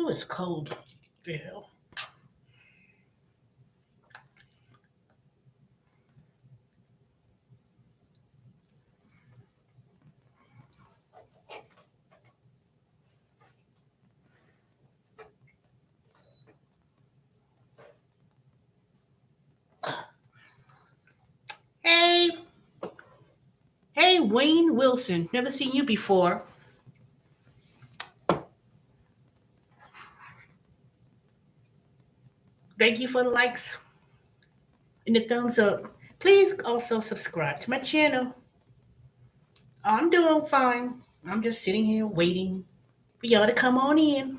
Ooh, it's cold. The hell. Hey, hey, Wayne Wilson. Never seen you before. Thank you for the likes and the thumbs up. Please also subscribe to my channel. I'm doing fine. I'm just sitting here waiting for y'all to come on in.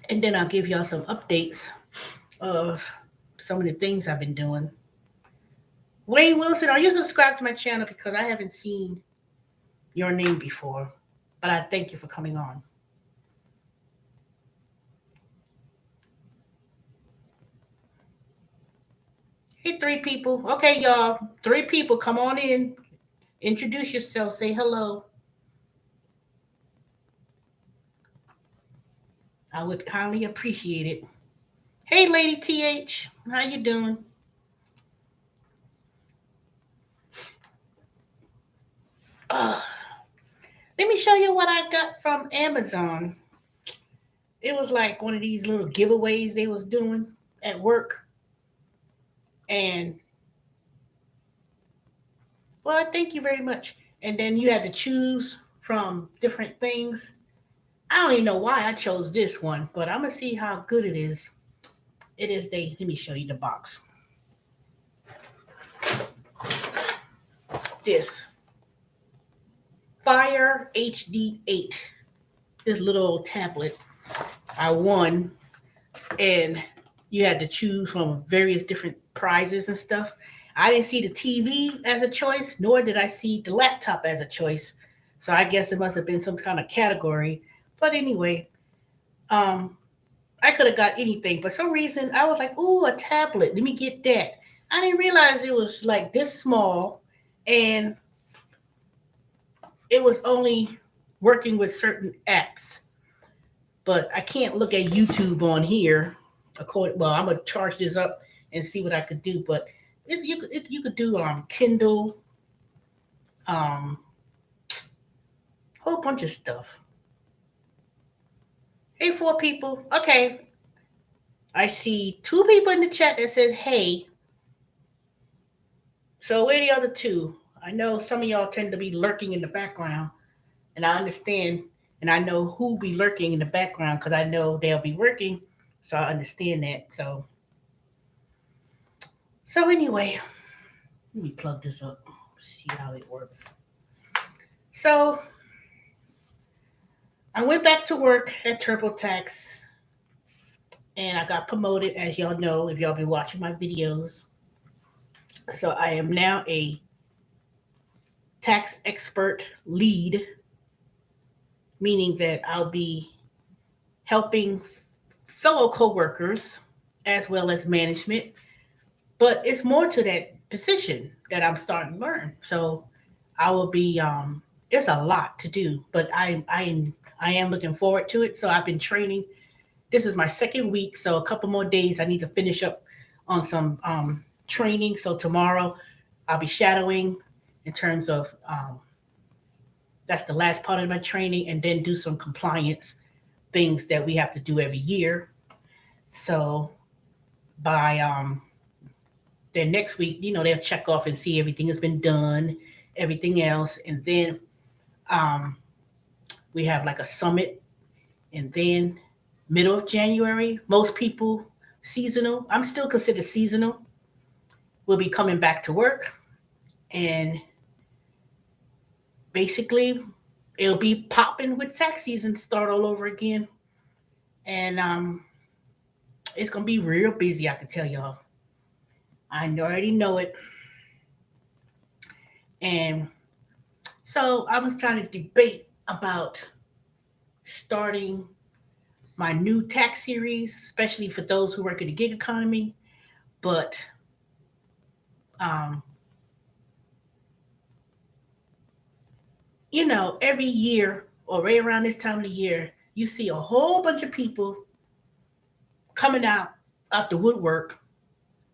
And then I'll give y'all some updates of some of the things I've been doing. Wayne Wilson, are you subscribed to my channel? Because I haven't seen your name before. But I thank you for coming on. Hey, three people. Okay, y'all. Three people, come on in. Introduce yourself. Say hello. I would kindly appreciate it. Hey, Lady TH. How you doing? Uh, Let me show you what I got from Amazon. It was like one of these little giveaways they was doing at work. And, well, thank you very much. And then you had to choose from different things. I don't even know why I chose this one, but I'm going to see how good it is. It is let me show you the box. This Fire HD8. This little tablet. I won, and you had to choose from various different prizes and stuff. I didn't see the TV as a choice, nor did I see the laptop as a choice. So I guess it must have been some kind of category. But anyway, um, I could have got anything. For some reason, I was like, ooh, a tablet. Let me get that. I didn't realize it was like this small, and it was only working with certain apps. But I can't look at YouTube on here. Well, I'm gonna charge this up and see what I could do. But you could do Kindle, um, whole bunch of stuff. Hey, four people. Okay, I see two people in the chat that says hey. So where are the other two? I know some of y'all tend to be lurking in the background, and I understand, and I know who be lurking in the background because I know they'll be working, so I understand that. So anyway, let me plug this up, see how it works. So I went back to work at TurboTax, and I got promoted, as y'all know if y'all been watching my videos. So I am now a tax expert lead, meaning that I'll be helping fellow coworkers as well as management. But it's more to that position that I'm starting to learn. So I will be. It's a lot to do, but I am looking forward to it. So I've been training. This is my second week, so a couple more days. I need to finish up on some training. So tomorrow I'll be shadowing in terms of that's the last part of my training, and then do some compliance things that we have to do every year. So by then next week, they'll check off and see everything has been done, everything else, and then um, we have like a summit, and then middle of January, most people seasonal. I'm still considered seasonal. We'll be coming back to work, and basically it'll be popping with tax season start all over again, and it's gonna be real busy. I can tell y'all. I already know it, and so I was trying to debate about starting my new tax series, especially for those who work in the gig economy. But um, every year or right around this time of the year, you see a whole bunch of people coming out the woodwork,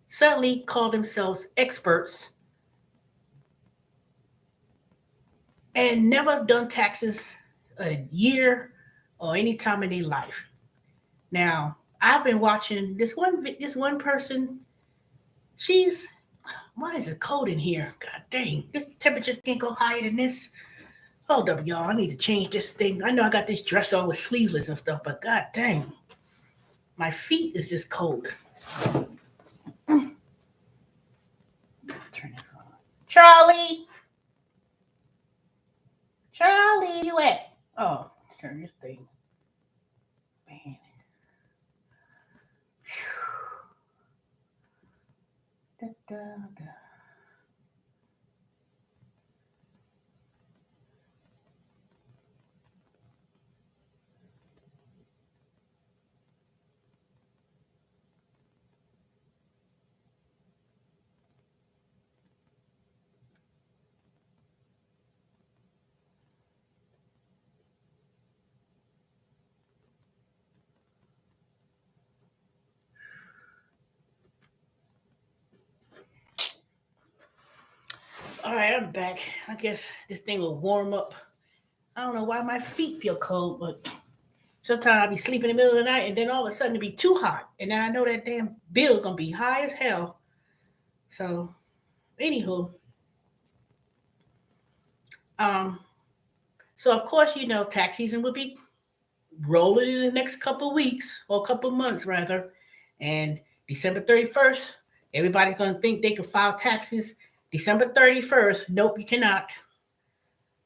suddenly call themselves experts and never done taxes a year or any time in their life. Now, I've been watching this one person. She's why is it cold in here? God dang, this temperature can't go higher than this. Hold up, y'all. I need to change this thing. I know I got this dress on with sleeveless and stuff, but god dang, my feet is just cold. Turn this on. Charlie! Charlie, you at? Oh, turn this thing. Man. Da, da, da. All right, I'm back. I guess this thing will warm up. I don't know why my feet feel cold, but sometimes I'll be sleeping in the middle of the night and then all of a sudden it'll be too hot. And then I know that damn bill gonna be high as hell. So, anywho, um, so of course, tax season will be rolling in the next couple of weeks or a couple of months rather. And December 31st, everybody's gonna think they can file taxes. December 31st, nope, you cannot.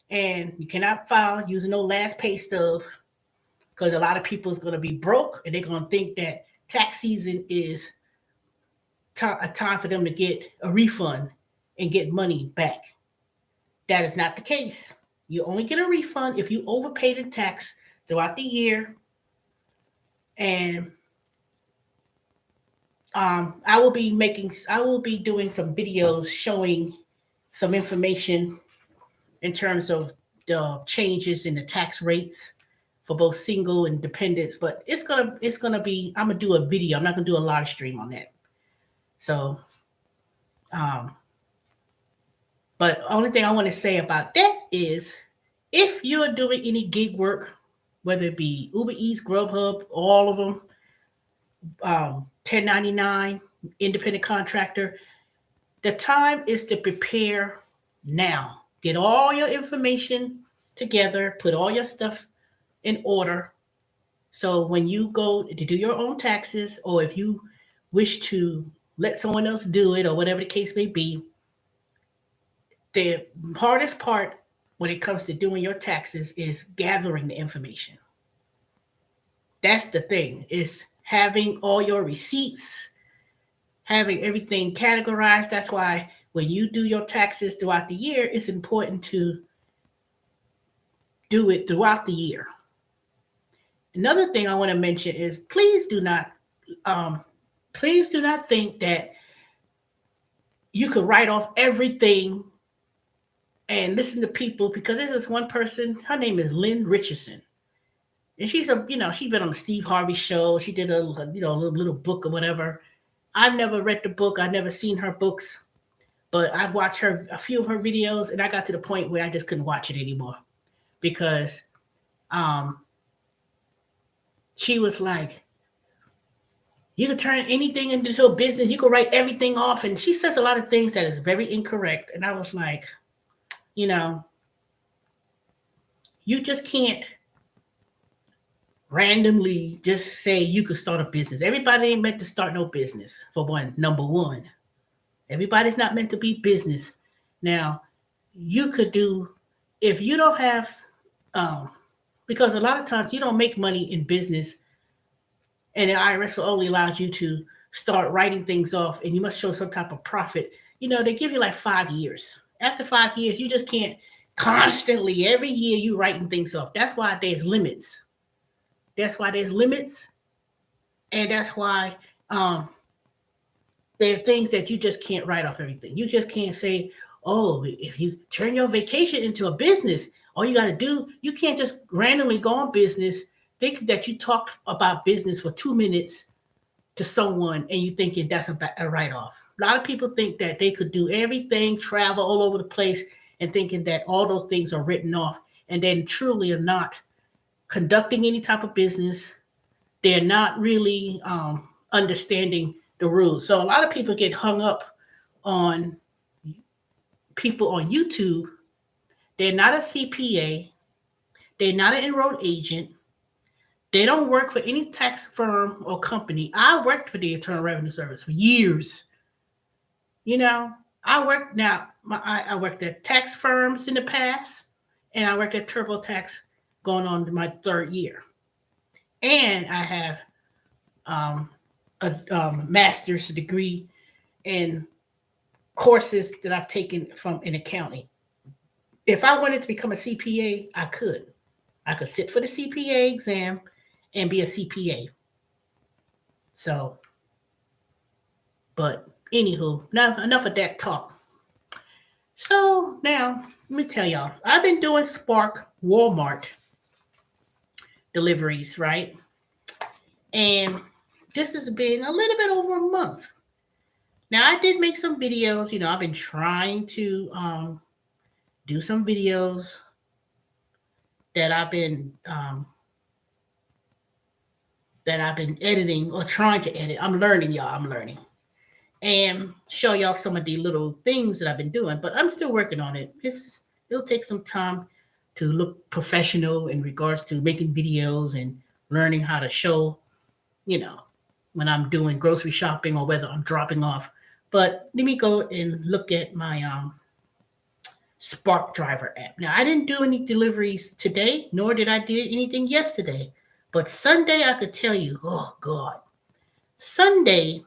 And you cannot file using no last pay stub because a lot of people is going to be broke and they're going to think that tax season is a time for them to get a refund and get money back. That is not the case. You only get a refund if you overpay the tax throughout the year. And I will be doing some videos showing some information in terms of the changes in the tax rates for both single and dependents. But it's gonna be. I'm gonna do a video. I'm not gonna do a live stream on that. So, um, but only thing I want to say about that is, if you're doing any gig work, whether it be Uber Eats, Grubhub, all of them, 1099, independent contractor, the time is to prepare now. Get all your information together, put all your stuff in order. So when you go to do your own taxes, or if you wish to let someone else do it, or whatever the case may be, the hardest part when it comes to doing your taxes is gathering the information. That's the thing, is having all your receipts, having everything categorized. That's why when you do your taxes throughout the year, it's important to do it throughout the year. Another thing I want to mention is um, please do not think that you could write off everything and listen to people, because there's this one person, her name is Lynn Richardson. And she's been on the Steve Harvey show. She did a little book or whatever. I've never read the book. I've never seen her books, but I've watched a few of her videos, and I got to the point where I just couldn't watch it anymore because um, she was like, you can turn anything into a business. You can write everything off. And she says a lot of things that is very incorrect. And I was like, you know, you just can't randomly just say you could start a business. Everybody ain't meant to start no business, for one. Number one, everybody's not meant to be business. Now, you could do, if you don't have, um, because a lot of times you don't make money in business, and the IRS will only allows you to start writing things off, and you must show some type of profit. They give you like 5 years. After 5 years, you just can't constantly every year you writing things off. That's why there's limits. That's why there's limits, and that's why there are things that you just can't write off everything. You just can't say, oh, if you turn your vacation into a business, all you got to do, you can't just randomly go on business think that you talked about business for 2 minutes to someone and you thinking that's a write-off. A lot of people think that they could do everything, travel all over the place, and thinking that all those things are written off, and then truly are not conducting any type of business. They're not really understanding the rules. So a lot of people get hung up on people on YouTube. They're not a CPA. They're not an enrolled agent. They don't work for any tax firm or company. I worked for the Internal Revenue Service for years. You know, I worked at tax firms in the past, and I worked at TurboTax going on to my third year. And I have a master's degree in courses that I've taken from in accounting. If I wanted to become a CPA, I could. I could sit for the CPA exam and be a CPA. So, but anywho, enough of that talk. So now, let me tell y'all, I've been doing Spark Walmart deliveries, right? And this has been a little bit over a month. Now, I did make some videos. I've been trying to do some videos that I've been editing or trying to edit. I'm learning, y'all. I'm learning. And show y'all some of the little things that I've been doing, but I'm still working on it. It'll take some time to look professional in regards to making videos and learning how to show, when I'm doing grocery shopping or whether I'm dropping off. But let me go and look at my Spark Driver app. Now, I didn't do any deliveries today, nor did I do anything yesterday. But Sunday, I could tell you, oh God, Sunday,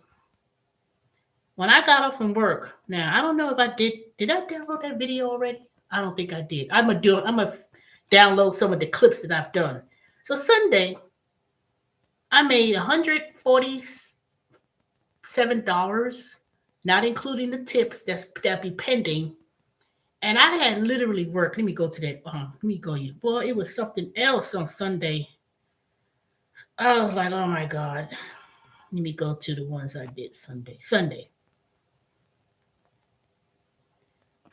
when I got off from work, now I don't know if I did I download that video already? I don't think I did. I'm gonna download some of the clips that I've done. So Sunday, I made $147, not including the tips that be pending. And I had literally worked. Let me go to that. Let me go you. Boy, it was something else on Sunday. I was like, oh my God. Let me go to the ones I did Sunday.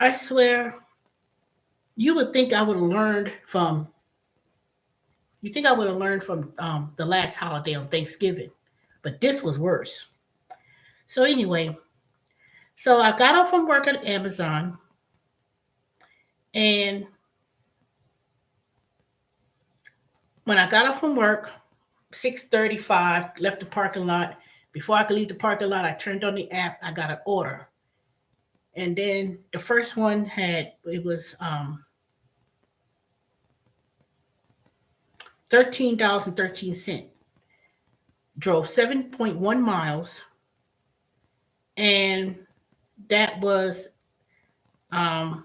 I swear, you would think I would have learned from. You think I would have learned from the last holiday on Thanksgiving, but this was worse. So anyway, so I got off from work at Amazon, and when I got off from work, 6:35, left the parking lot. Before I could leave the parking lot, I turned on the app. I got an order, and then the first one it was $13.13. Drove 7.1 miles, and that was at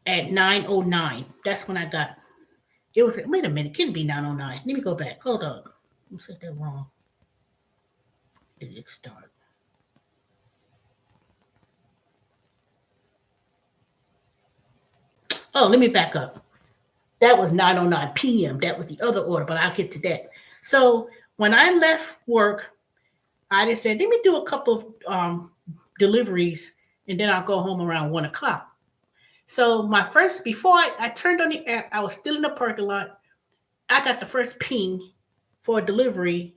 9:09. That's when I got. It was. Wait a minute, it couldn't be 9:09. Let me go back. Hold on. I said that wrong. Did it start? Oh, let me back up. That was 9:09 p.m. That was the other order, but I'll get to that. So when I left work, I just said, let me do a couple of deliveries, and then I'll go home around 1 o'clock. So before I turned on the app, I was still in the parking lot. I got the first ping for a delivery.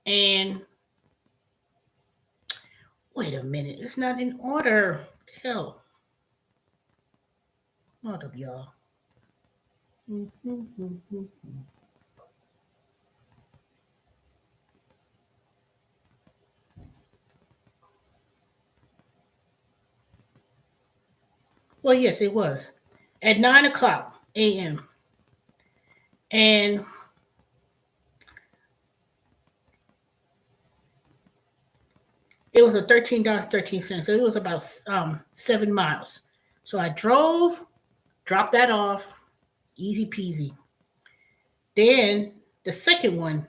And wait a minute, it's not in order. Hell. Hold up, y'all. Well, yes, it was at 9 o'clock a.m. And it was a $13.13. So it was about 7 miles. So I drove, dropped that off, easy peasy. Then the second one,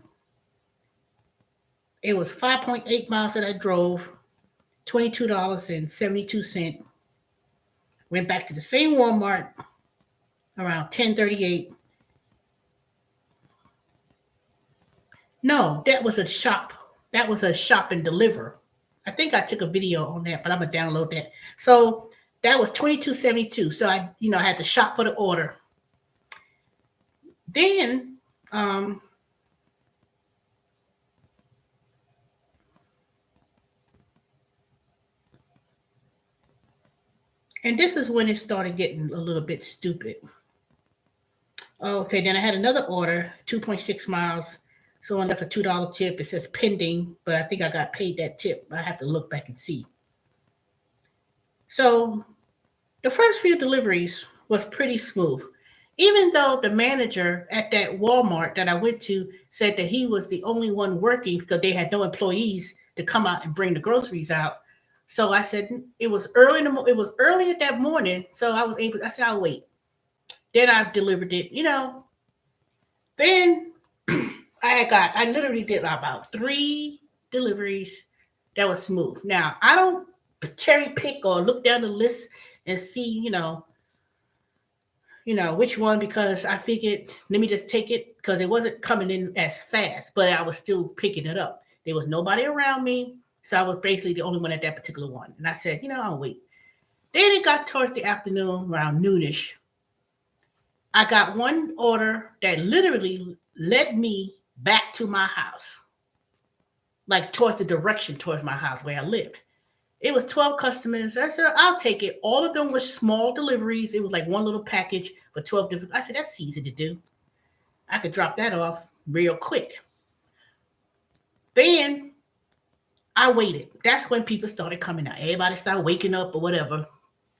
it was 5.8 miles that I drove, $22.72. Went back to the same Walmart around 10:38. No, that was a shop. That was a shop and deliver. I think I took a video on that, but I'm gonna download that. So that was 22.72. So I had to shop for the order. Then, and this is when it started getting a little bit stupid. Okay, then I had another order, 2.6 miles. So I left a $2 tip. It says pending, but I think I got paid that tip. I have to look back and see. So the first few deliveries was pretty smooth. Even though the manager at that Walmart that I went to said that he was the only one working because they had no employees to come out and bring the groceries out. So I said it was early it was early that morning, so I said I'll wait. Then I delivered it, Then I literally did about 3 deliveries that was smooth. Now I don't cherry pick or look down the list and see, which one, because I figured let me just take it because it wasn't coming in as fast, but I was still picking it up. There was nobody around me, so I was basically the only one at that particular one. And I said, I'll wait. Then it got towards the afternoon, around noonish. I got one order that literally led me back to my house, like towards the direction towards my house where I lived. It was 12 customers. I said, I'll take it. All of them were small deliveries. It was like one little package for 12 different. I said, that's easy to do. I could drop that off real quick. Then I waited. That's when people started coming out. Everybody started waking up or whatever.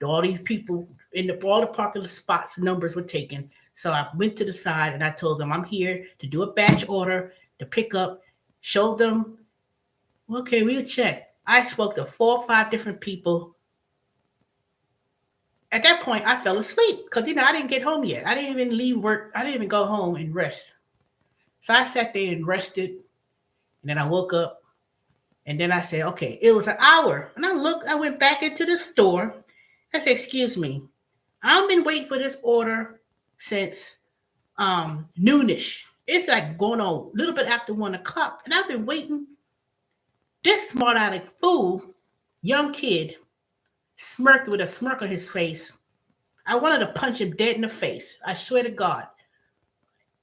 All these people in all the popular spots, numbers were taken. So I went to the side and I told them I'm here to do a batch order to pick up. Showed them, okay, we'll check. I spoke to 4 or 5 different people. At that point, I fell asleep because I didn't get home yet. I didn't even leave work. I didn't even go home and rest. So I sat there and rested, and then I woke up, and then I said, okay, it was an hour. And I went back into the store. I said, excuse me, I've been waiting for this order since noonish. It's like going on a little bit after 1 o'clock, and I've been waiting. This smart-aleck fool, young kid, smirked with a smirk on his face. I wanted to punch him dead in the face. I swear to God.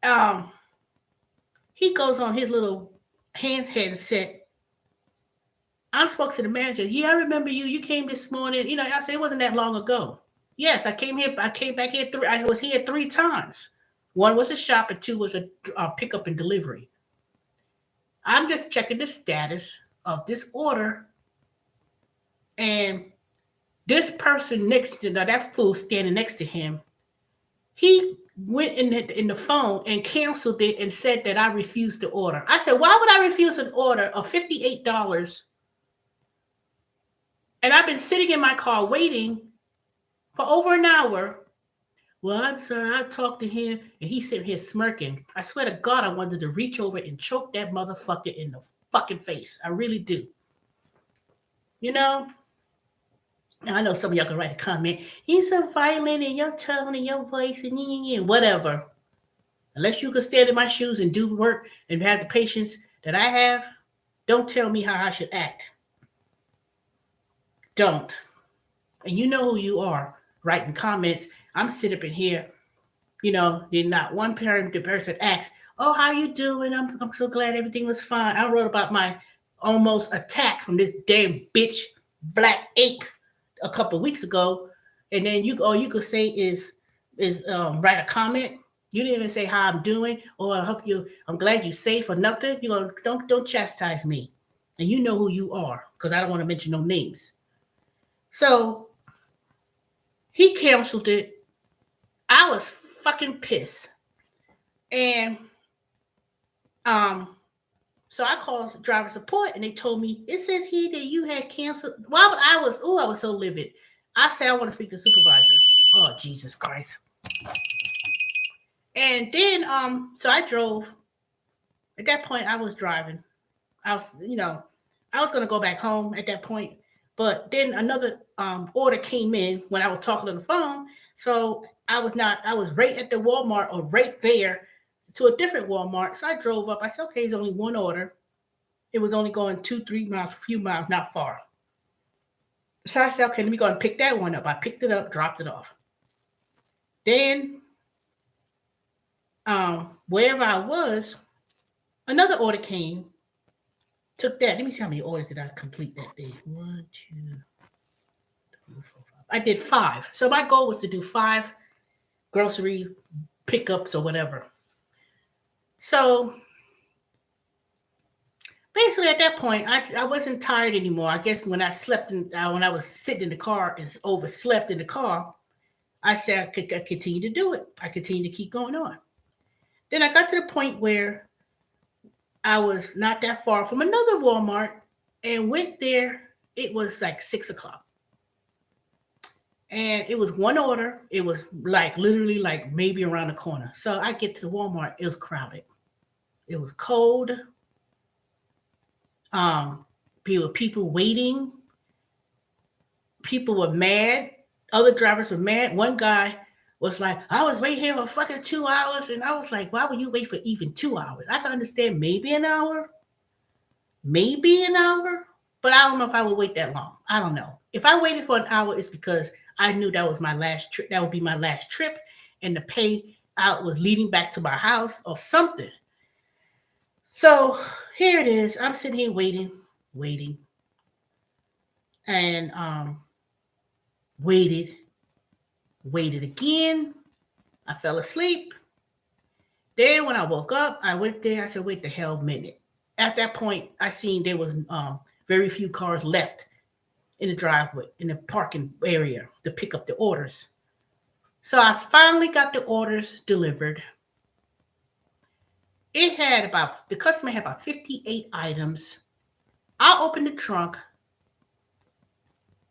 Um, he goes on his little handset and said, I spoke to the manager. Yeah, I remember you. You came this morning. I said it wasn't that long ago. Yes, I came here. I came back here. I was here 3 times. 1 was a shop and 2 was a pickup and delivery. I'm just checking the status of this order, and this person next to that fool standing next to him, he went in the phone and canceled it and said that I refused the order. I said, why would I refuse an order of $58? And I've been sitting in my car waiting for over an hour. Well, I'm sorry. I talked to him and he's sitting here smirking. I swear to God, I wanted to reach over and choke that motherfucker in the fucking face. I really do. Now I know some of y'all can write a comment. You're so violent in your tone and your voice and whatever. Unless you can stand in my shoes and do work and have the patience that I have, don't tell me how I should act. Don't. And you know who you are. Writing comments. I'm sitting up in here. Did not one person asked, oh, how you doing? I'm so glad everything was fine. I wrote about my almost attack from this damn bitch black ape a couple of weeks ago. And then all you could say is write a comment. You didn't even say how I'm doing, or I'm glad you're safe or nothing. Don't chastise me. And you know who you are, because I don't want to mention no names. So he canceled it. I was fucking pissed. And so I called driver support and they told me, it says here that you had canceled. Well, I was so livid. I said I want to speak to the supervisor. Oh, Jesus Christ. And then so I drove. At that point, I was driving. I was gonna go back home at that point. But then another order came in when I was talking on the phone. So I was right at the Walmart or right there to a different Walmart. So I drove up. I said, okay, it's only one order. It was only going 2, 3 miles, a few miles, not far. So I said, okay, let me go and pick that one up. I picked it up, dropped it off. Then, wherever I was, another order came, took that. Let me see how many orders did I complete that day. 1, 2, 3, 4, 5. I did 5. So my goal was to do 5 grocery pickups or whatever. So basically, at that point, I wasn't tired anymore. I guess when when I was sitting in the car and overslept in the car, I said I could continue to do it. I continued to keep going on. Then I got to the point where I was not that far from another Walmart and went there. It was like 6 o'clock. And it was one order. It was like literally like maybe around the corner. So I get to the Walmart. It was crowded. It was cold. Um, people waiting. People were mad. Other drivers were mad. One guy was like, I was waiting here for fucking 2 hours. And I was like, why would you wait for even 2 hours? I can understand maybe an hour, but I don't know if I would wait that long. I don't know. If I waited for an hour, it's because I knew that was my last trip. That would be my last trip. And the pay out was leading back to my house or something. So here it is. I'm sitting here waiting, and waited again. I fell asleep. Then when I woke up, I went there. I said, wait the hell minute. At that point, I seen there was very few cars left in the driveway, in the parking area to pick up the orders. So I finally got the orders delivered. The customer had about 58 items. I opened the trunk,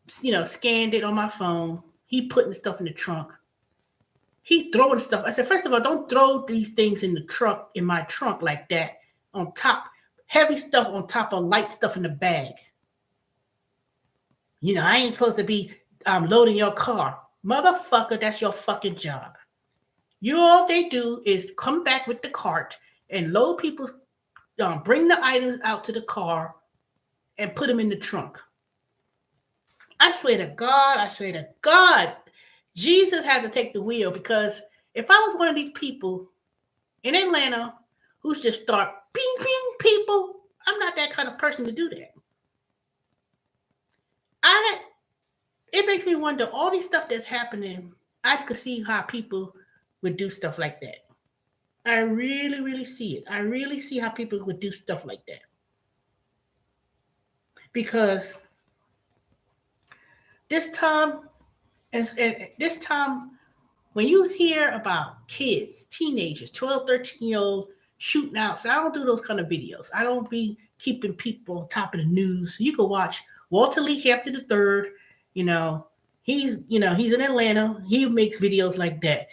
scanned it on my phone. He putting stuff in the trunk. He throwing stuff. I said, first of all, don't throw these things in my trunk like that on top. Heavy stuff on top of light stuff in the bag. I ain't supposed to be loading your car. Motherfucker, that's your fucking job. All they do is come back with the cart and load people's, bring the items out to the car and put them in the trunk. I swear to God, Jesus had to take the wheel, because if I was one of these people in Atlanta who's just start ping people, I'm not that kind of person to do that. It makes me wonder, all these stuff that's happening, I could see how people would do stuff like that. I really, really see it. I really see how people would do stuff like that. Because this time, when you hear about kids, teenagers, 12, 13-year-olds shooting out, so I don't do those kind of videos. I don't be keeping people on top of the news. You can watch Walter Lee Hampton III. He's in Atlanta. He makes videos like that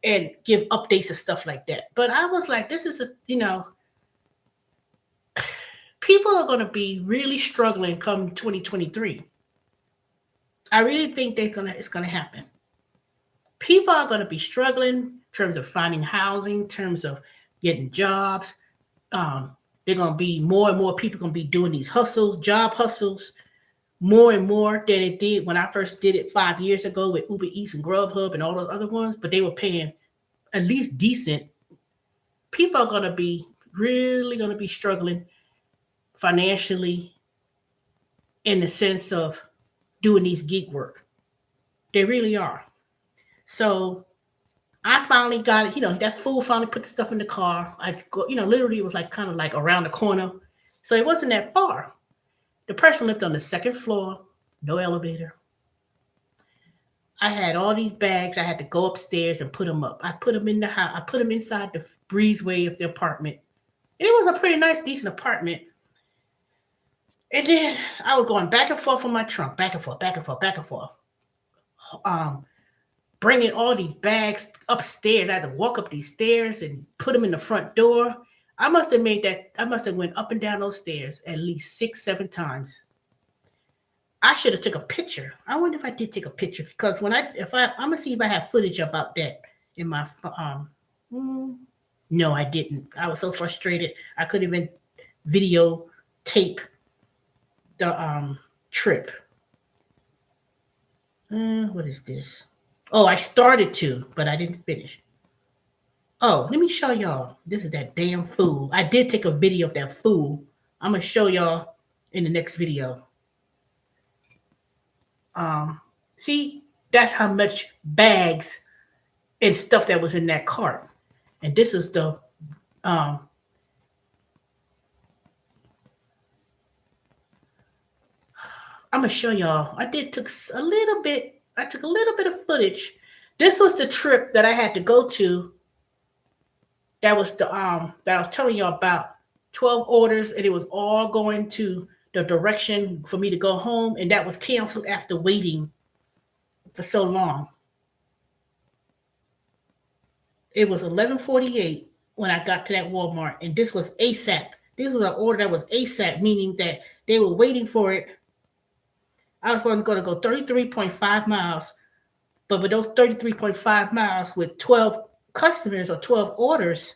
and give updates and stuff like that. But I was like, this is people are going to be really struggling come 2023. I really think it's going to happen. People are going to be struggling in terms of finding housing, in terms of getting jobs. They're going to be more and more people going to be doing these job hustles, more and more than it did when I first did it 5 years ago with Uber Eats and Grubhub and all those other ones. But they were paying at least decent. People are going to be really going to be struggling financially in the sense of doing these gig work. They really are. So I finally got it. That fool finally put the stuff in the car. I go, literally it was like kind of like around the corner. So it wasn't that far. The person lived on the second floor, no elevator. I had all these bags. I had to go upstairs and put them up. I put them in the house. I put them inside the breezeway of the apartment. And it was a pretty nice, decent apartment. And then I was going back and forth from my trunk, back and forth, back and forth, back and forth. Bringing all these bags upstairs. I had to walk up these stairs and put them in the front door. I must have went up and down those stairs at least 6, 7 times. I should have took a picture. I wonder if I did take a picture because I'm gonna see if I have footage about that in my mm, no, I didn't. I was so frustrated. I couldn't even video tape the trip. What is this? Oh, I started to, but I didn't finish. Oh, let me show y'all. This is that damn fool. I did take a video of that fool. I'm gonna show y'all in the next video. Um, See, that's how much bags and stuff that was in that cart. And this is the um I'm gonna show y'all. I took a little bit of footage. This was the trip that I had to go to. That was the that I was telling y'all about. 12 orders, and it was all going to the direction for me to go home, and that was canceled after waiting for so long. It was 11:48 when I got to that Walmart, and this was ASAP. This was an order that was ASAP, meaning that they were waiting for it. I was going to go 33.5 miles, but with those 33.5 miles with 12 customers or 12 orders,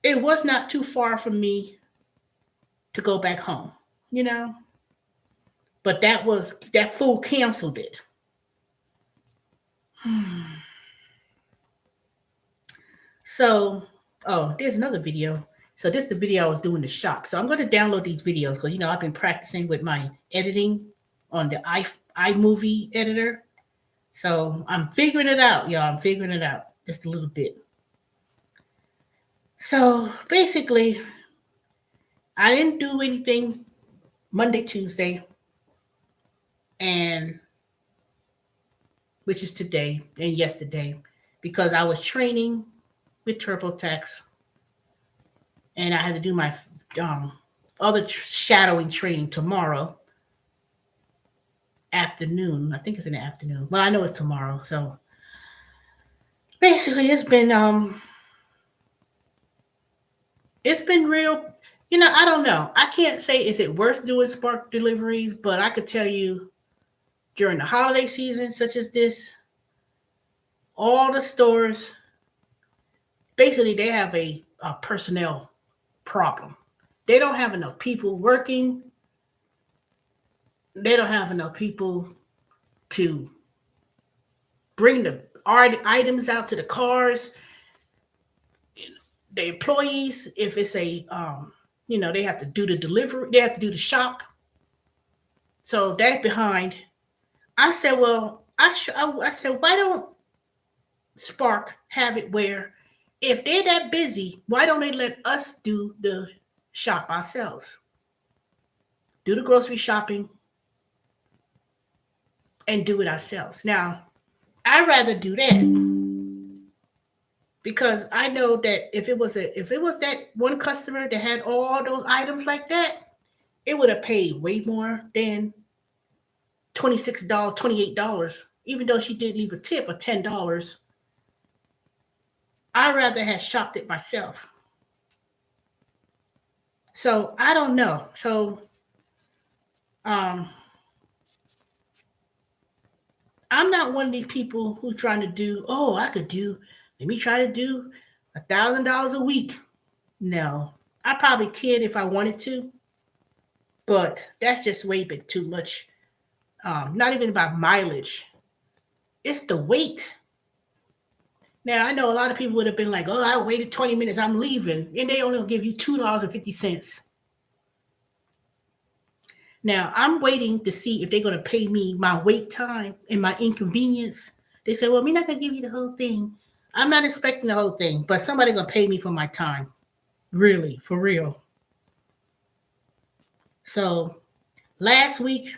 it was not too far from me to go back home, you know? But that fool canceled it. So, oh, there's another video. So this is the video I was doing the shop. So I'm going to download these videos because I've been practicing with my editing on the iMovie editor. So I'm figuring it out, y'all. I'm figuring it out just a little bit. So basically, I didn't do anything Monday, Tuesday, and which is today and yesterday, because I was training with TurboTax, and I had to do my other shadowing training tomorrow afternoon. I think it's in the afternoon. Well, I know it's tomorrow. So basically, it's been real. I don't know. I can't say is it worth doing Spark deliveries, but I could tell you during the holiday season, such as this, all the stores basically they have a personnel problem. They don't have enough people working. They don't have enough people to bring the items out to the cars. The employees, if it's they have to do the delivery, they have to do the shop. So that's behind. I said, well, I said, why don't Spark have it where if they're that busy, why don't they let us do the shop ourselves? Do the grocery shopping and do it ourselves. Now, I'd rather do that because I know that if it was that one customer that had all those items like that, it would have paid way more than $26, $28. Even though she did leave a tip of $10, I'd rather have shopped it myself. So I don't know. So um, I'm not one of these people who's trying to do. Oh, let me try to do $1,000 a week. No, I probably could if I wanted to, but that's just way bit too much. Not even about mileage. It's the wait. Now I know a lot of people would have been like, "Oh, I waited 20 minutes. I'm leaving," and they only give you $2.50. Now I'm waiting to see if they're going to pay me my wait time and my inconvenience. They say, "Well, we're not going to give you the whole thing." I'm not expecting the whole thing, but somebody's going to pay me for my time. Really, for real. So last week,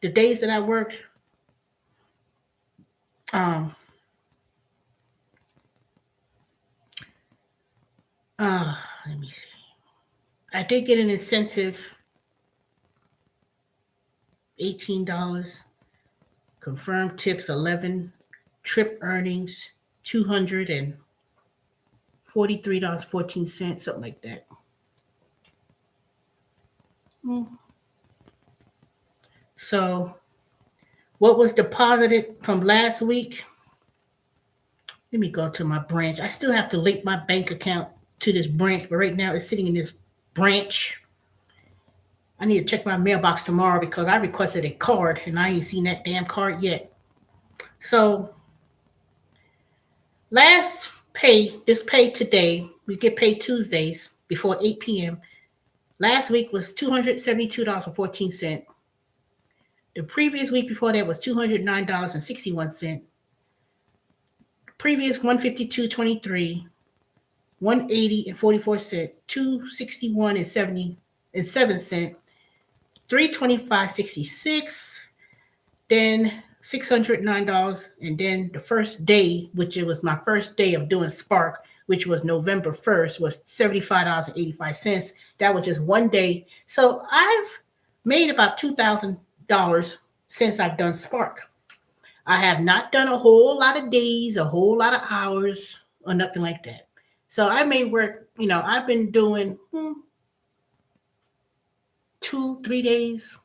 the days that I worked, um, let me see. I did get an incentive, $18. Confirmed tips 11, trip earnings $243.14, something like that. So what was deposited from last week? Let me go to my branch. I still have to link my bank account to this branch, but right now it's sitting in this branch. I need to check my mailbox tomorrow because I requested a card and I ain't seen that damn card yet. So last pay, this pay today, we get paid Tuesdays before 8 p.m. Last week was $272.14. The previous week before that was $209.61. Previous 152.23, 180.44, 261 and 7 cents, 325.66, then $609, and then the first day, which it was my first day of doing Spark, which was November 1st, was $75.85. That was just one day. So I've made about $2,000 since I've done Spark. I have not done a whole lot of days, a whole lot of hours, or nothing like that. So I may work, I've been doing 2, 3 days.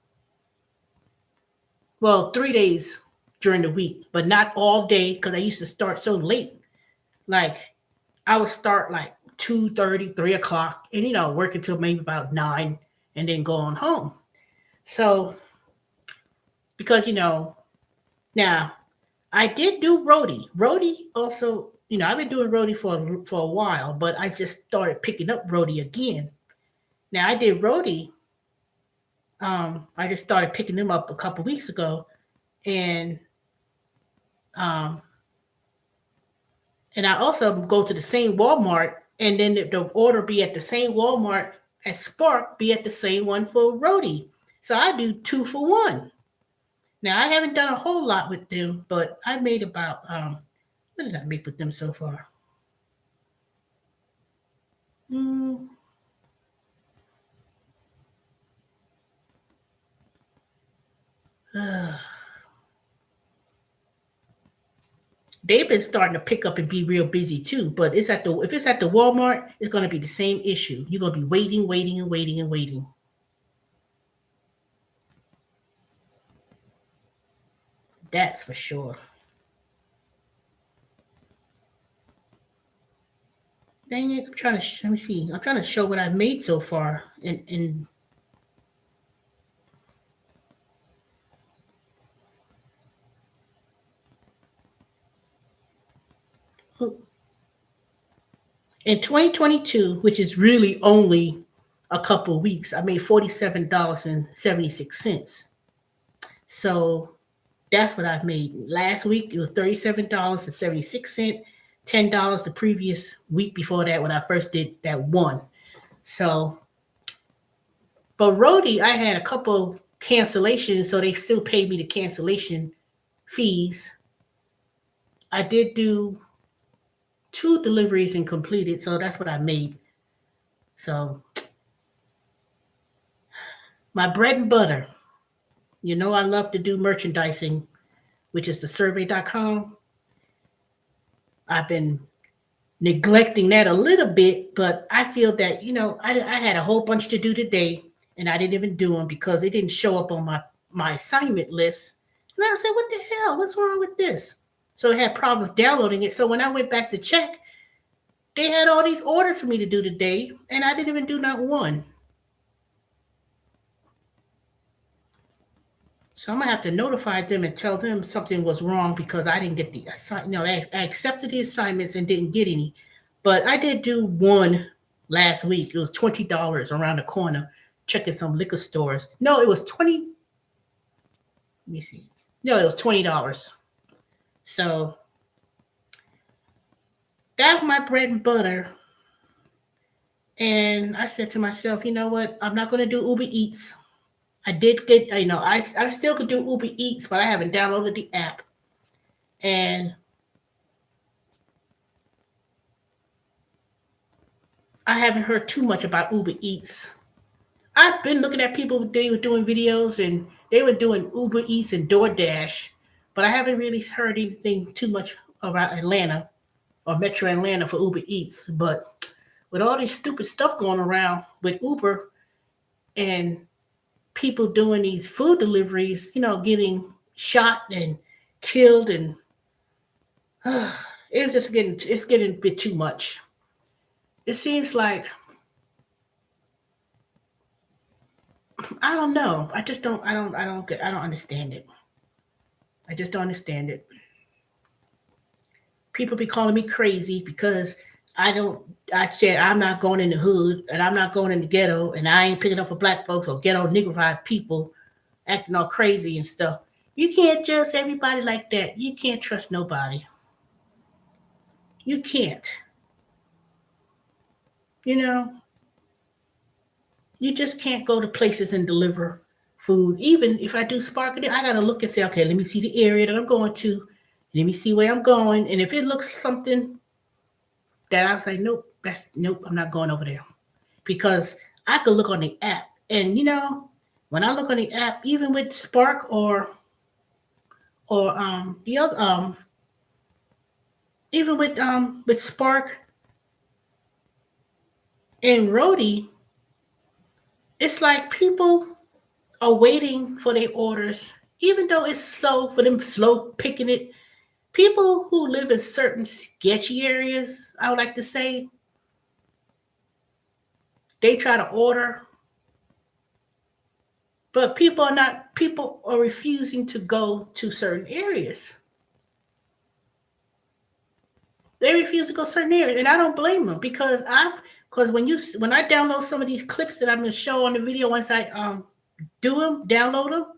Well, 3 days during the week, but not all day because I used to start so late. Like I would start like 2:30, 3 o'clock, and work until maybe about 9 and then go on home. So because now I did do roadie. Roadie also, I've been doing roadie for a while, but I just started picking up roadie again. Now I did roadie. I just started picking them up a couple weeks ago, and um, and I also go to the same Walmart, and then the order be at the same Walmart as Spark be at the same one for roadie. So I do 2 for 1. Now I haven't done a whole lot with them, but I made about what did I make with them so far? Mm, they've been starting to pick up and be real busy too. But if it's at the Walmart, it's going to be the same issue. You're going to be waiting, waiting, and waiting and waiting. That's for sure. Dang it! I'm trying to let me see. I'm trying to show what I've made so far, and in 2022, which is really only a couple of weeks, I made $47.76. So that's what I've made. Last week it was $37.76, $10 the previous week before that when I first did that one. So, but Rody, I had a couple cancellations, so they still paid me the cancellation fees. I did do 2 deliveries and completed, so that's what I made. So my bread and butter, I love to do merchandising, which is the survey.com. I've been neglecting that a little bit, but I feel that, I had a whole bunch to do today and I didn't even do them because it didn't show up on my assignment list. And I said, what the hell? What's wrong with this? So I had problems downloading it. So when I went back to check, they had all these orders for me to do today and I didn't even do not one. So I'm gonna have to notify them and tell them something was wrong because I didn't get the assignment. I accepted the assignments and didn't get any, but I did do one last week. It was $20 around the corner, checking some liquor stores. No, it was 20. Let me see. No, it was $20. So that's my bread and butter. And I said to myself, you know what? I'm not gonna do Uber Eats. I did get, I still could do Uber Eats, but I haven't downloaded the app. And I haven't heard too much about Uber Eats. I've been looking at people, they were doing videos and they were doing Uber Eats and DoorDash, but I haven't really heard anything too much about Atlanta or Metro Atlanta for Uber Eats. But with all this stupid stuff going around with Uber and people doing these food deliveries, getting shot and killed, and it's getting a bit too much. It seems like I don't know. I just don't. I don't understand it. I just don't understand it. People be calling me crazy because I don't. I said I'm not going in the hood and I'm not going in the ghetto and I ain't picking up for black folks or ghetto nigerified people acting all crazy and stuff. You can't judge everybody like that. You can't trust nobody. You can't. You know, you just can't go to places and deliver food. Even if I do Spark it, I gotta look and say, okay, let me see the area that I'm going to. Let me see where I'm going. And if it looks something that I was like, nope, nope, I'm not going over there. Because I could look on the app. And when I look on the app, even with Spark or the other even with Spark and Rody, it's like people are waiting for their orders, even though it's slow for them, slow picking it. People who live in certain sketchy areas, I would like to say, they try to order, but people are refusing to go to certain areas. They refuse to go certain areas, and I don't blame them because when I download some of these clips that I'm going to show on the video, once I do them, download them,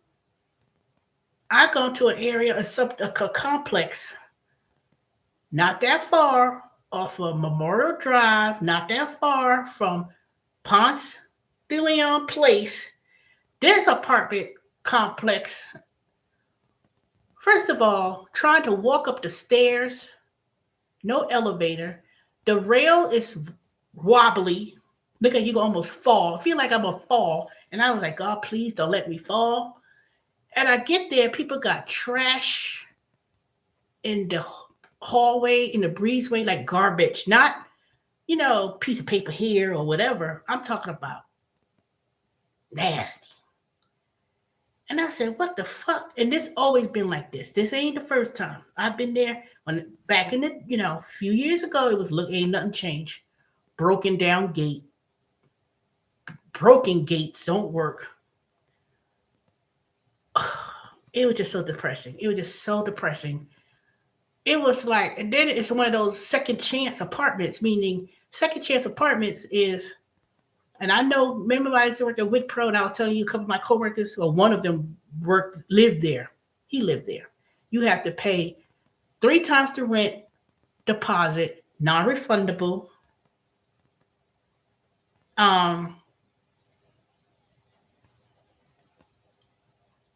I go to an area, a complex, not that far off of Memorial Drive, not that far from Ponce de Leon Place. This apartment complex, first of all, trying to walk up the stairs, no elevator. The rail is wobbly. Look like you can almost fall. I feel like I'm gonna fall. And I was like, God, please don't let me fall. And I get there, people got trash in the hallway, in the breezeway, like garbage. Not, piece of paper here or whatever. I'm talking about nasty. And I said, what the fuck? And this always been like this. This ain't the first time. I've been there when back in the, a few years ago, it was look, ain't nothing changed. Broken down gate. Broken gates don't work. It was just so depressing. It was just so depressing. It was like, and then it's one of those second chance apartments, meaning second chance apartments is, and I know, remember I used to work at Pro, and I was telling you a couple of my coworkers, or one of them lived there. He lived there. You have to pay 3 times the rent deposit, non-refundable. Um,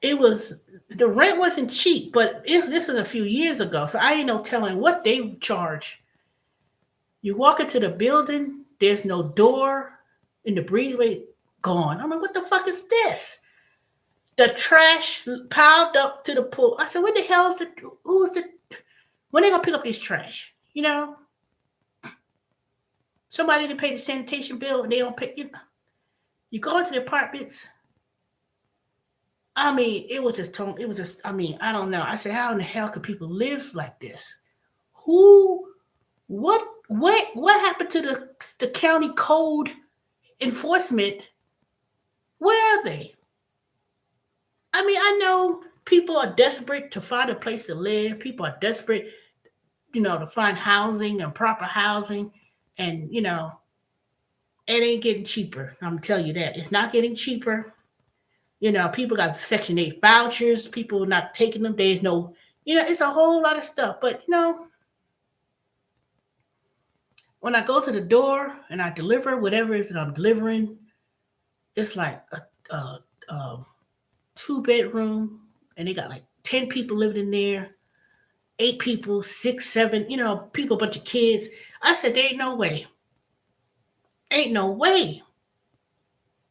it was the rent wasn't cheap, but this is a few years ago, so I ain't no telling what they charge. You walk into the building, there's no door, in the breezeway gone. I'm like, what the fuck is this? The trash piled up to the pool. I said, what the hell is when they gonna pick up this trash? Somebody didn't pay the sanitation bill and they don't pay. You go into the apartments. I mean, I mean, I don't know. I said, how in the hell could people live like this? Who, what happened to the county code enforcement? Where are they? I mean, I know people are desperate to find a place to live. People are desperate, to find housing and proper housing. And, it ain't getting cheaper. I'm telling you that. It's not getting cheaper. People got Section 8 vouchers. People not taking them. There's no, it's a whole lot of stuff. But, when I go to the door and I deliver whatever it is that I'm delivering, it's like a 2-bedroom, and they got like 10 people living in there, 8 people, 6, 7, people, a bunch of kids. I said, there ain't no way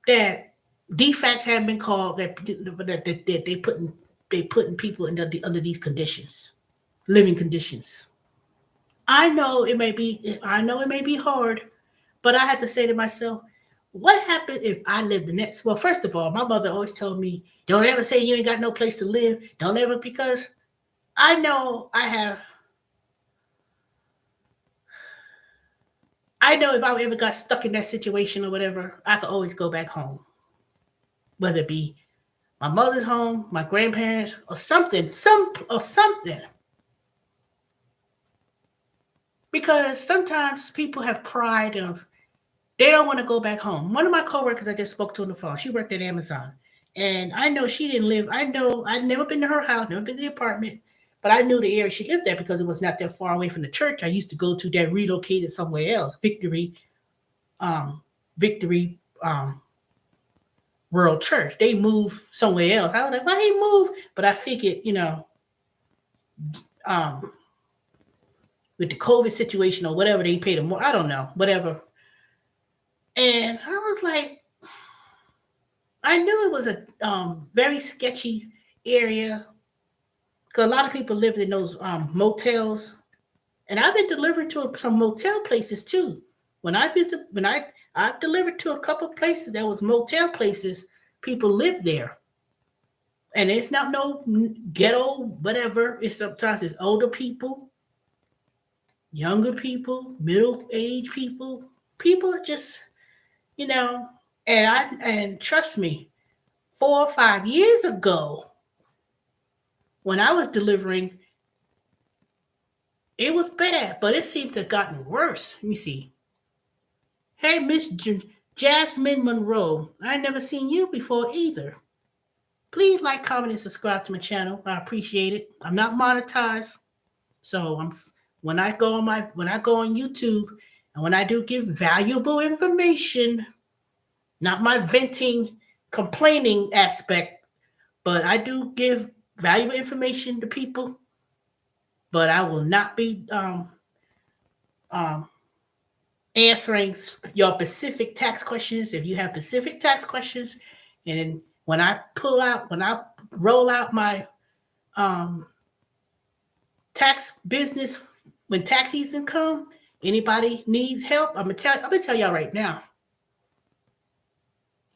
that defects have been called that they putting people under these conditions, living conditions. I know it may be hard, but I had to say to myself, What happened if I lived the next? Well, first of all, my mother always told me, don't ever say you ain't got no place to live. Don't ever, because I know I know if I ever got stuck in that situation or whatever, I could always go back home, whether it be my mother's home, my grandparents, or something. Because sometimes people have pride of they don't want to go back home. One of my coworkers I just spoke to on the phone, she worked at Amazon. And I know she didn't live, I know I'd never been to her house, never been to the apartment, but I knew the area she lived at because it was not that far away from the church I used to go to that relocated somewhere else, um, Victory World Church. They moved somewhere else. I was like, why he move? But I figured, um, with the COVID situation or whatever, they paid them more. I don't know, whatever. And I was like, I knew it was a very sketchy area because a lot of people lived in those motels, and I've been delivering to some motel places too. When I've delivered to a couple of places that was motel places, people lived there, and it's not no ghetto whatever. It's sometimes it's older people, younger people, middle aged people. People are just you know, and trust me, 4 or 5 years ago when I was delivering, it was bad, but it seems to have gotten worse. Let me see. Hey, Jasmine Monroe, I never seen you before either. Please like, comment, and subscribe to my channel. I appreciate it. I'm not monetized, so when I go on YouTube and when I do give valuable information, not my venting, complaining aspect, but I do give valuable information to people. But I will not be um, answering your specific tax questions. If you have specific tax questions, and then when I roll out my um, tax business, when tax season come, anybody needs help, I'm gonna tell y'all right now,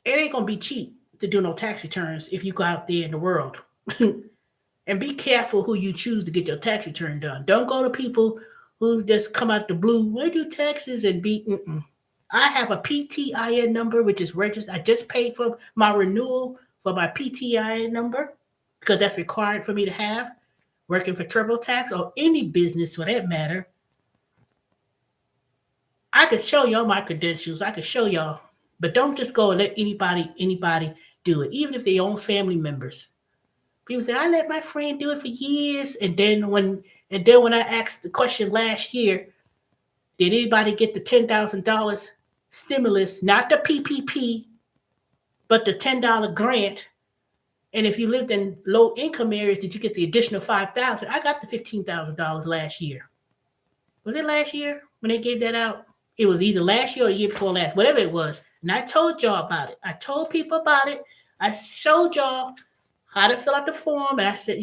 it ain't gonna be cheap to do no tax returns if you go out there in the world. And be careful who you choose to get your tax return done. Don't go to people who just come out the blue. Where do taxes and be? Mm-mm. I have a PTIN number, which is registered. I just paid for my renewal for my PTIN number because that's required for me to have working for TurboTax or any business for that matter. I could show y'all my credentials. I could show y'all, but don't just go and let anybody do it, even if they own family members. People say, I let my friend do it for years. And then when I asked the question last year, did anybody get the $10,000 stimulus, not the PPP, but the $10 grant? And if you lived in low income areas, did you get the additional 5,000? I got the $15,000 last year. Was it last year when they gave that out? It was either last year or the year before last, whatever it was. And I told y'all about it. I told people about it. I showed y'all how to fill out the form. And I said,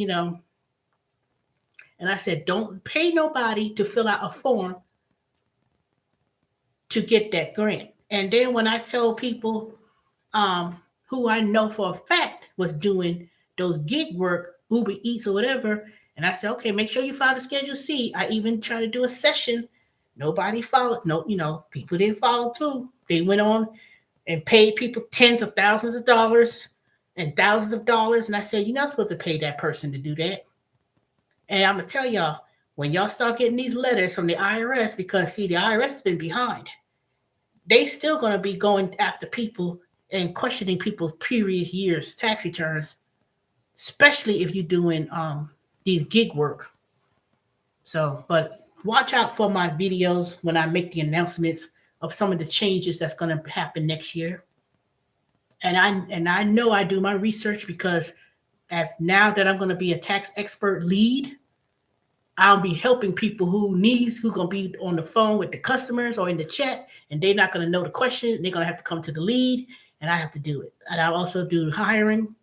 don't pay nobody to fill out a form to get that grant. And then when I told people who I know for a fact was doing those gig work, Uber Eats or whatever, and I said, okay, make sure you file the Schedule C. I even tried to do a session. Nobody followed. No, people didn't follow through. They went on and paid people tens of thousands of dollars and thousands of dollars. And I said, you're not supposed to pay that person to do that. And I'm going to tell y'all, when y'all start getting these letters from the IRS, because see, the IRS has been behind, they still going to be going after people and questioning people's previous years' tax returns, especially if you're doing these gig work. So, but watch out for my videos when I make the announcements of some of the changes that's going to happen next year. And I know I do my research because as now that I'm going to be a tax expert lead, I'll be helping people who gonna be on the phone with the customers or in the chat, and they're not gonna know the question. They're gonna have to come to the lead, and I have to do it. And I also do hiring,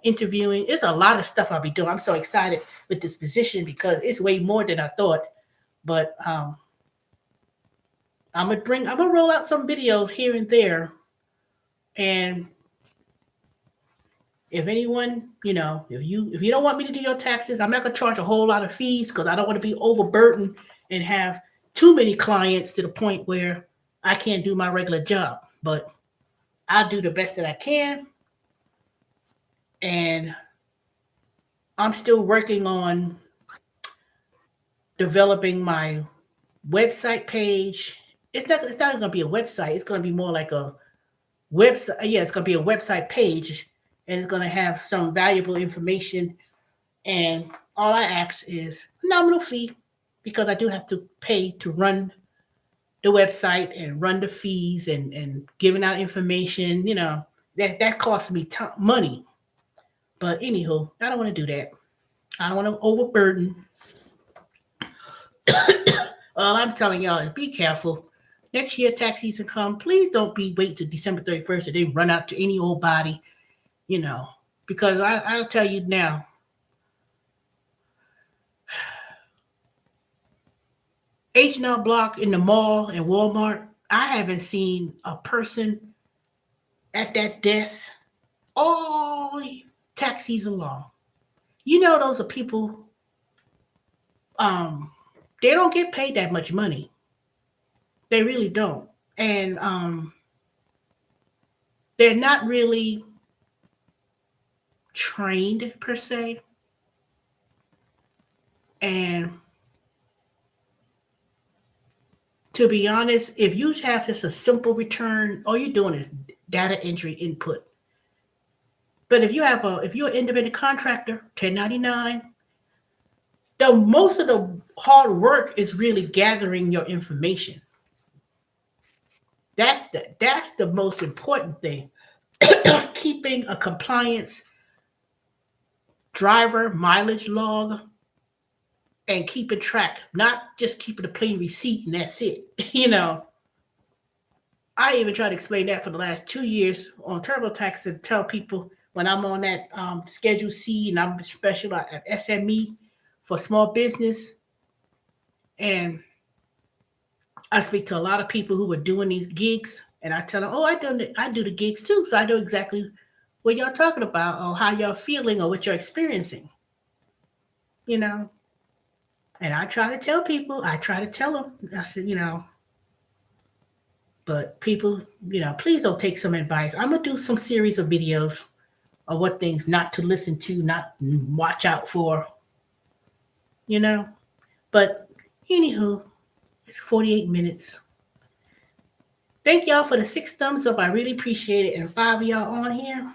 interviewing. It's a lot of stuff I'll be doing. I'm so excited with this position because it's way more than I thought. But I'm gonna roll out some videos here and there. And if anyone, if you don't want me to do your taxes, I'm not gonna charge a whole lot of fees because I don't want to be overburdened and have too many clients to the point where I can't do my regular job. But I'll do the best that I can. And I'm still working on developing my website page. It's not gonna be a website. It's gonna be more like a website. Yeah, it's gonna be a website page, and it's gonna have some valuable information. And all I ask is a nominal fee because I do have to pay to run the website and run the fees and giving out information. That costs me money. But anywho, I don't want to do that. I don't want to overburden. All I'm telling y'all is be careful. Next year, tax season come. Please don't be wait till December 31st and then run out to any old body, you know. Because I'll tell you now, H&R Block in the mall and Walmart, I haven't seen a person at that desk all tax season long. Those are people, um, they don't get paid that much money. They really don't. And they're not really trained per se. And to be honest, if you have just a simple return, all you're doing is data entry input. But if you're an independent contractor, 1099, the most of the hard work is really gathering your information. That's the most important thing. Keeping a compliance driver mileage log and keeping track, not just keeping a plain receipt and that's it. I even try to explain that for the last 2 years on TurboTax and tell people when I'm on that Schedule C and I'm special at SME for small business. And I speak to a lot of people who are doing these gigs and I tell them, oh, I do the gigs too. So I know exactly what y'all talking about or how y'all feeling or what you're experiencing, you know. And I try to tell them, I said, but people, please don't take some advice. I'm going to do some series of videos of what things not to listen to, not watch out for, you know. But anywho, it's 48 minutes. Thank y'all for the 6 thumbs up. I really appreciate it. And 5 of y'all on here.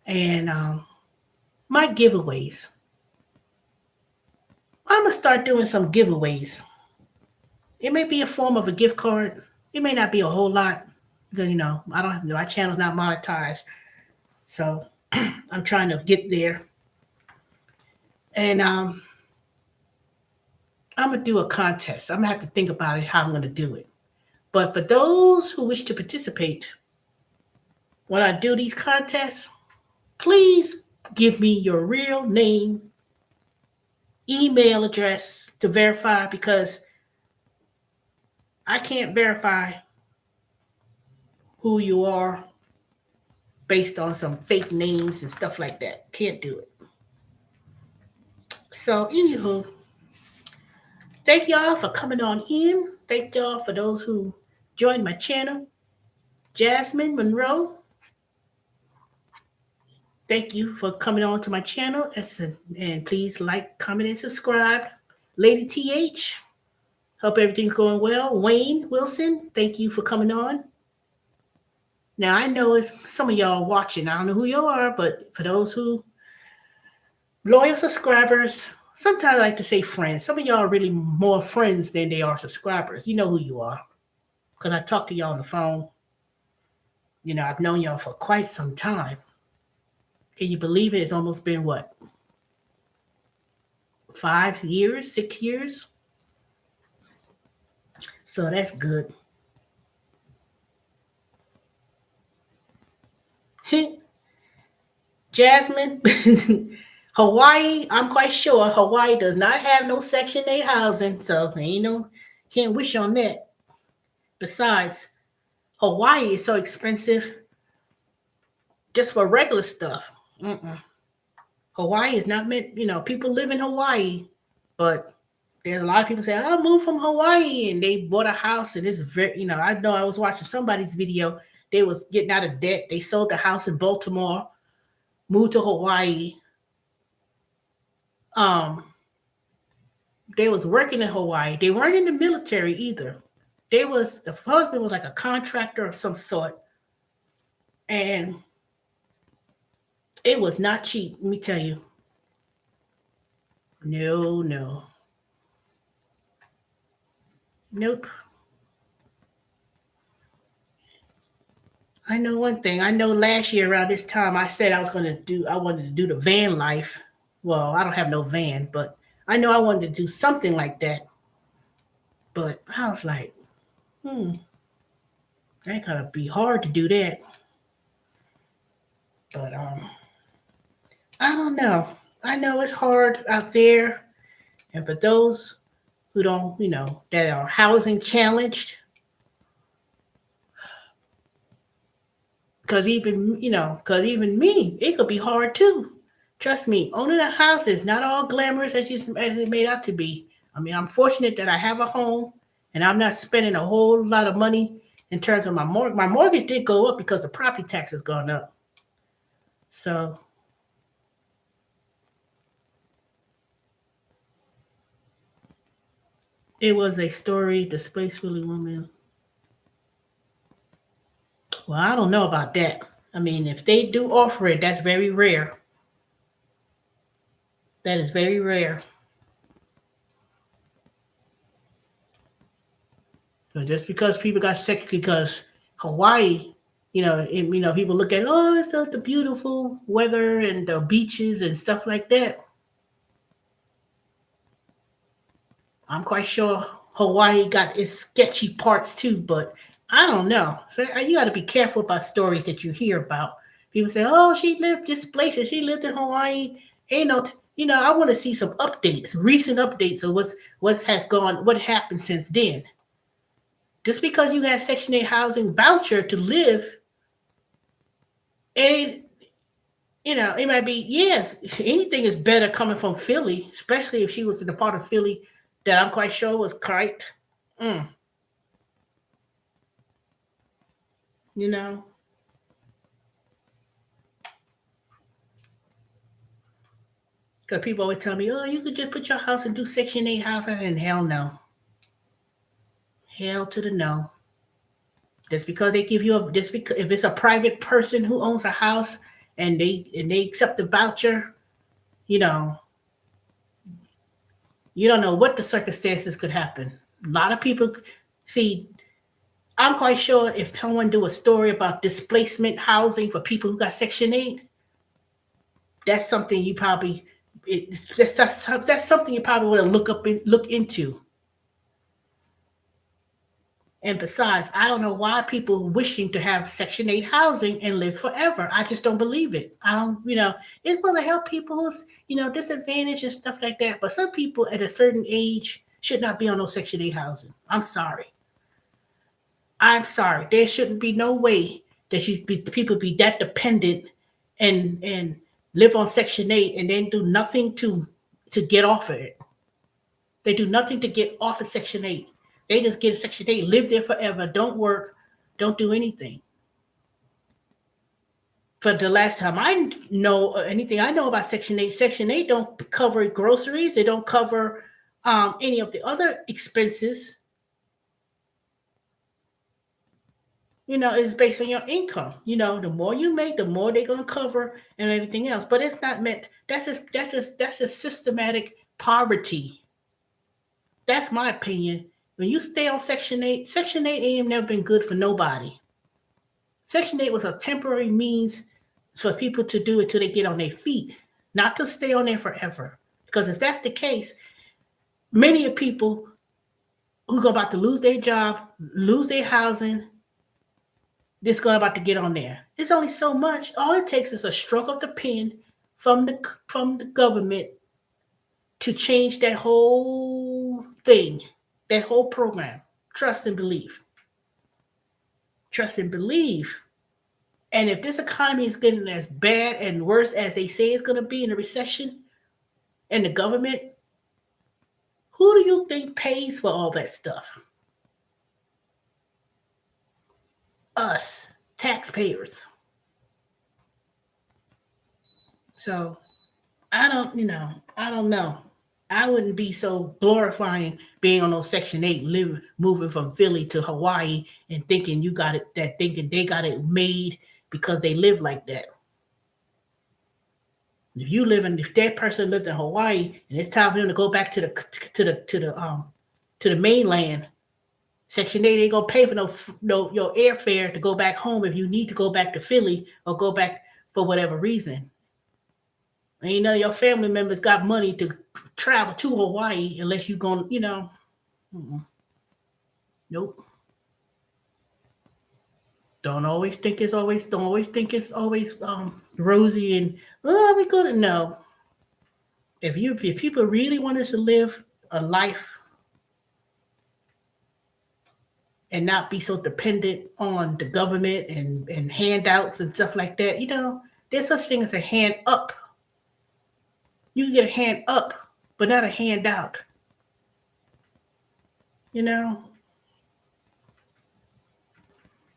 And my giveaways. I'm going to start doing some giveaways. It may be a form of a gift card. It may not be a whole lot. Because, I don't have my channel's not monetized. So I'm trying to get there. And I'm going to do a contest. I'm going to have to think about it, how I'm going to do it. But for those who wish to participate, when I do these contests, please give me your real name, email address to verify because I can't verify who you are based on some fake names and stuff like that. Can't do it. So, anywho, thank y'all for coming on in. Thank y'all for those who joined my channel. Jasmine Monroe, thank you for coming on to my channel. And please like, comment, and subscribe. Lady TH, hope everything's going well. Wayne Wilson, thank you for coming on. Now, I know it's some of y'all watching. I don't know who you are, but for those who loyal subscribers, sometimes I like to say friends. Some of y'all are really more friends than they are subscribers. You know who you are because I talk to y'all on the phone. I've known y'all for quite some time. Can you believe it? It's almost been what? 5 years, 6 years? So that's good. Jasmine, Hawaii, I'm quite sure Hawaii does not have no Section 8 housing. So ain't no, Can't wish on that. Besides, Hawaii is so expensive just for regular stuff. Mm-mm. Hawaii is not meant, people live in Hawaii, but there's a lot of people say, I moved from Hawaii and they bought a house and it's very, I know I was watching somebody's video. They was getting out of debt. They sold the house in Baltimore, moved to Hawaii. Um, they was working in Hawaii. They weren't in the military either. The husband was like a contractor of some sort. And it was not cheap, let me tell you. No, no. Nope. I know one thing. I know last year around this time I said I wanted to do the van life. Well, I don't have no van, but I know I wanted to do something like that. But I was like, that gotta be hard to do that. But I don't know. I know it's hard out there. And for those who don't, that are housing challenged, because even me, it could be hard too. Trust me, owning a house is not all glamorous as it made out to be. I mean, I'm fortunate that I have a home and I'm not spending a whole lot of money in terms of my mortgage. My mortgage did go up because the property tax has gone up. So it was a story, displaced Philly woman. Well, I don't know about that. I mean, if they do offer it, that's very rare. That is very rare. So just because people got sick because Hawaii, people look at it's the beautiful weather and the beaches and stuff like that. I'm quite sure Hawaii got its sketchy parts too, but I don't know. So you got to be careful about stories that you hear about. People say, "Oh, she lived this place and she lived in Hawaii." Ain't no, I want to see some updates, recent updates of what happened since then. Just because you had Section 8 housing voucher to live, and it might be, yes, anything is better coming from Philly, especially if she was in the part of Philly that I'm quite sure was correct. Mm, you know, because people always tell me, oh, you could just put your house and do Section 8 housing, and hell no. Hell to the no. Just because they give you just because if it's a private person who owns a house and they accept the voucher, you know, you don't know what the circumstances could happen. A lot of people see. I'm quite sure if someone do a story about displacement housing for people who got Section 8, that's something you probably that's something you probably want to look into. And besides, I don't know why people wishing to have Section 8 housing and live forever. I just don't believe it. I don't, it's going to help people who's, disadvantaged and stuff like that. But some people at a certain age should not be on no Section 8 housing. I'm sorry. I'm sorry. There shouldn't be no way that people be that dependent and live on Section 8 and then do nothing to get off of it. They do nothing to get off of Section 8. They just get Section 8, live there forever, don't work, don't do anything. For the last time I know anything I know about Section 8 don't cover groceries. They don't cover any of the other expenses. It's based on your income. The more you make, the more they're gonna cover and everything else. But it's not meant. That's just systematic poverty. That's my opinion. When you stay on Section 8, Section 8 ain't never been good for nobody. Section 8 was a temporary means for people to do it till they get on their feet, not to stay on there forever. Because if that's the case, many of people who are about to lose their job, lose their housing, that's going about to get on there. It's only so much. All it takes is a stroke of the pen from the government to change that whole thing. That whole program. Trust and believe. Trust and believe. And if this economy is getting as bad and worse as they say it's going to be in a recession and the government, who do you think pays for all that stuff? Us, taxpayers. So I don't know. I wouldn't be so glorifying being on those Section 8, living, moving from Philly to Hawaii and thinking you got it, that thinking they got it made because they live like that. If that person lived in Hawaii and it's time for them to go back to the mainland, Section 8 ain't gonna pay for no your airfare to go back home if you need to go back to Philly or go back for whatever reason. Ain't none of your family members got money to travel to Hawaii unless you going, nope. Don't always think it's always rosy and we gonna know. If people really wanted to live a life and not be so dependent on the government and handouts and stuff like that, there's such thing as a hand up. You can get a hand up, but not a handout. You know,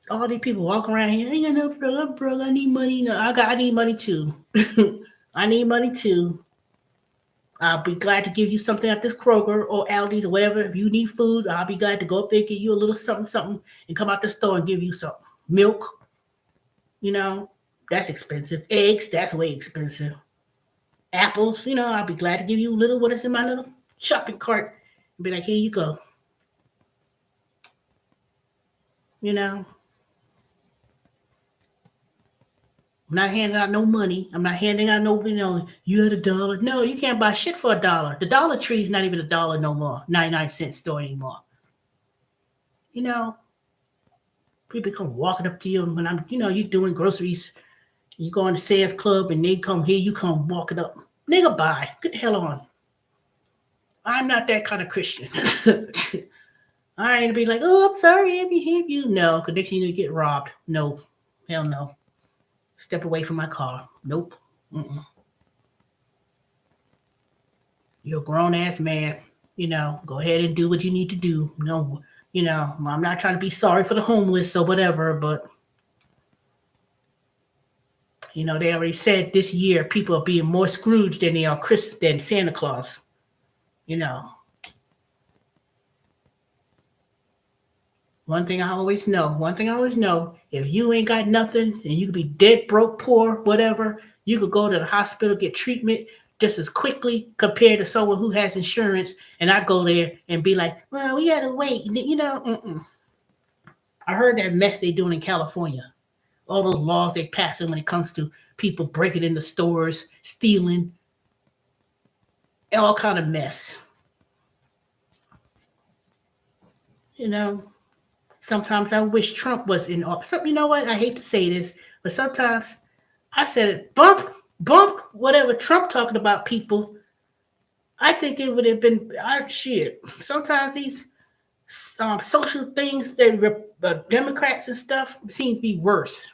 all these people walking around here, I ain't got no brother, I need money. No, I need money too. I need money too. I'll be glad to give you something at this Kroger or Aldi's or whatever. If you need food, I'll be glad to go up there, give you a little something, something, and come out the store and give you some milk. That's expensive. Eggs, that's way expensive. Apples, I'll be glad to give you a little what is in my little shopping cart and be like, here you go. I'm not handing out no money. I'm not handing out no, you had $1. No, you can't buy shit for $1. The Dollar Tree is not even $1 no more. 99-cent store anymore. People come walking up to you when you doing groceries. You go in the Sam's Club and they come here, you come walking up. Nigga, bye. Get the hell on. I'm not that kind of Christian. I ain't be like, oh, I'm sorry, I behaved you. No, because next thing you get robbed. No. Hell no. Step away from my car. Nope. Mm-mm. You're a grown ass man. Go ahead and do what you need to do. No, I'm not trying to be sorry for the homeless or whatever, but they already said this year people are being more Scrooge than they are than Santa Claus. One thing I always know, if you ain't got nothing and you could be dead broke, poor, whatever, you could go to the hospital, get treatment just as quickly compared to someone who has insurance. And I go there and be like, well, we gotta wait. I heard that mess they doing in California. All those laws they passing when it comes to people breaking into stores, stealing, all kind of mess. Sometimes I wish Trump was in office. You know what? I hate to say this, but sometimes I said it, bump, whatever Trump talking about people. I think it would have been shit. Sometimes these social things that Democrats and stuff seem to be worse.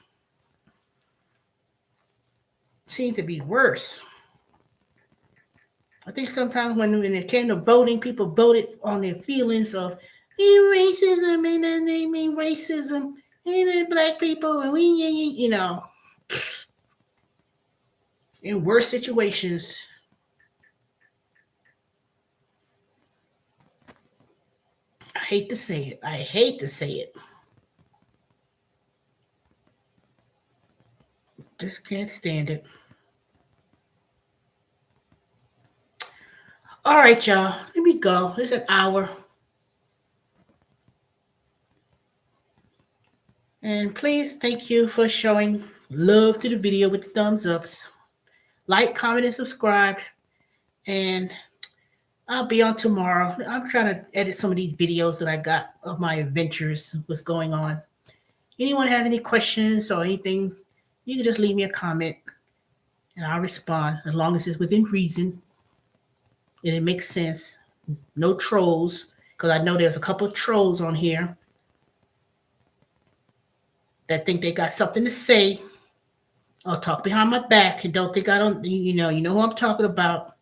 I think sometimes when it came to voting, people voted on their feelings of racism and then they mean racism and black people and in worse situations. I hate to say it. Just can't stand it. All right, y'all. Let me go. It's an hour. And please, thank you for showing love to the video with the thumbs ups. Like, comment, and subscribe. And I'll be on tomorrow. I'm trying to edit some of these videos that I got of my adventures, what's going on. Anyone has any questions or anything, you can just leave me a comment and I'll respond as long as it's within reason and it makes sense. No trolls. because I know there's a couple of trolls on here that think they got something to say or talk behind my back and don't think I don't, you know who I'm talking about.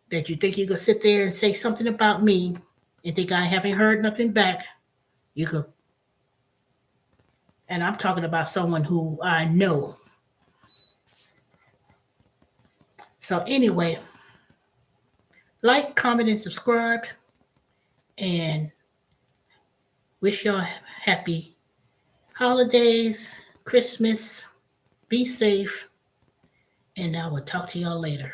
That you think you could sit there and say something about me and think I haven't heard nothing back. You could, and I'm talking about someone who I know. So anyway, like, comment, and subscribe, and wish y'all happy holidays, Christmas. Be safe, and I will talk to y'all later.